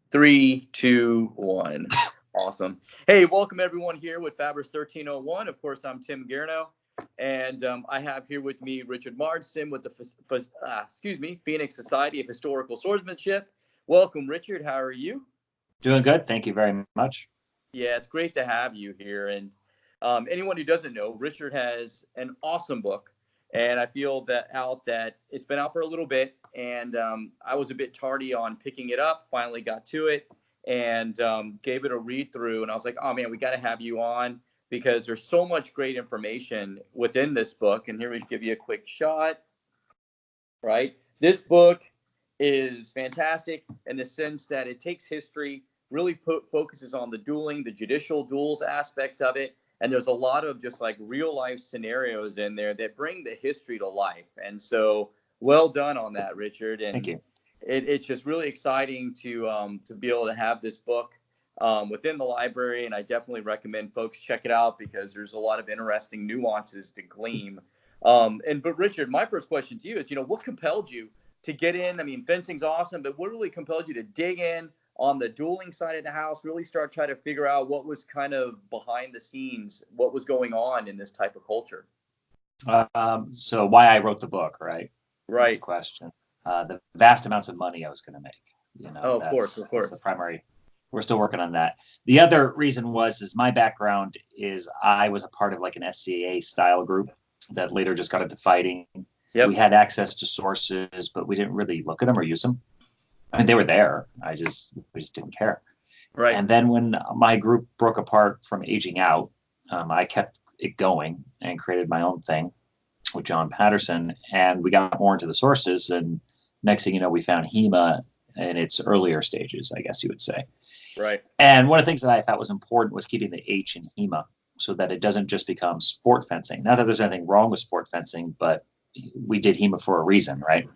Three, two, one. Awesome. Hey, welcome everyone here with Fabris 1301. Of course, I'm Tim Garno, and I have here with me Richard Marsden with the Phoenix Society of Historical Swordsmanship. Welcome, Richard. How are you? Doing good. Thank you very much. Yeah, it's great to have you here. And anyone who doesn't know, Richard has an awesome book, and I feel that it's been out for a little bit, and I was a bit tardy on picking it up. Finally got to it and gave it a read through, and I was like, oh man, we got to have you on because there's so much great information within this book. And here we give you a quick shot. Right, this book is fantastic in the sense that it takes history, really focuses on the dueling, the judicial duels aspect of it. And there's a lot of just like real life scenarios in there that bring the history to life. And so well done on that, Richard. And Thank you. It's just really exciting to be able to have this book within the library. And I definitely recommend folks check it out because there's a lot of interesting nuances to glean. But Richard, my first question to you is, what compelled you to get in? I mean, fencing's awesome, but what really compelled you to dig in on the dueling side of the house, really start trying to figure out what was kind of behind the scenes, what was going on in this type of culture? So why I wrote the book, right? Right. That's the question. The vast amounts of money I was going to make. Of course. That's the primary. We're still working on that. The other reason is my background is I was a part of like an SCA style group that later just got into fighting. Yep. We had access to sources, but we didn't really look at them or use them. I mean, they were there. We just didn't care. Right. And then when my group broke apart from aging out, I kept it going and created my own thing with John Patterson. And we got more into the sources. And next thing you know, we found Hema in its earlier stages, I guess you would say. Right. And one of the things that I thought was important was keeping the H in Hema so that it doesn't just become sport fencing. Not that there's anything wrong with sport fencing, but we did Hema for a reason, right?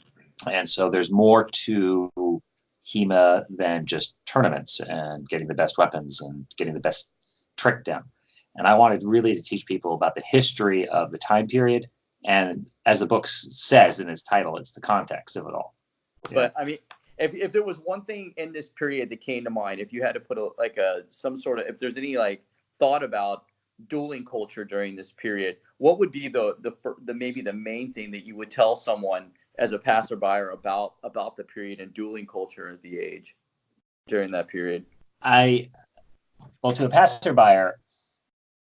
And so there's more to Hema than just tournaments and getting the best weapons and getting the best trick down. And I wanted really to teach people about the history of the time period. And as the book says in its title, it's the context of it all. But I mean, if there was one thing in this period that came to mind, if you had to put if there's any like thought about dueling culture during this period, what would be the maybe the main thing that you would tell someone as a passerby about the period and dueling culture of the age during that period? To a passerby,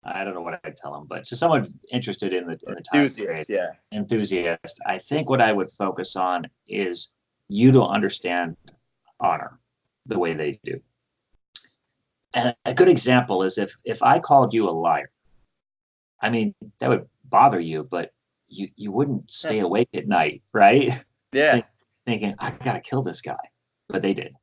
I don't know what I'd tell them, but to someone interested in the time period, enthusiast, I think what I would focus on is you to understand honor the way they do. And a good example is if I called you a liar, I mean, that would bother you, but you wouldn't stay awake at night, right? Yeah. Thinking, I got to kill this guy. But they did.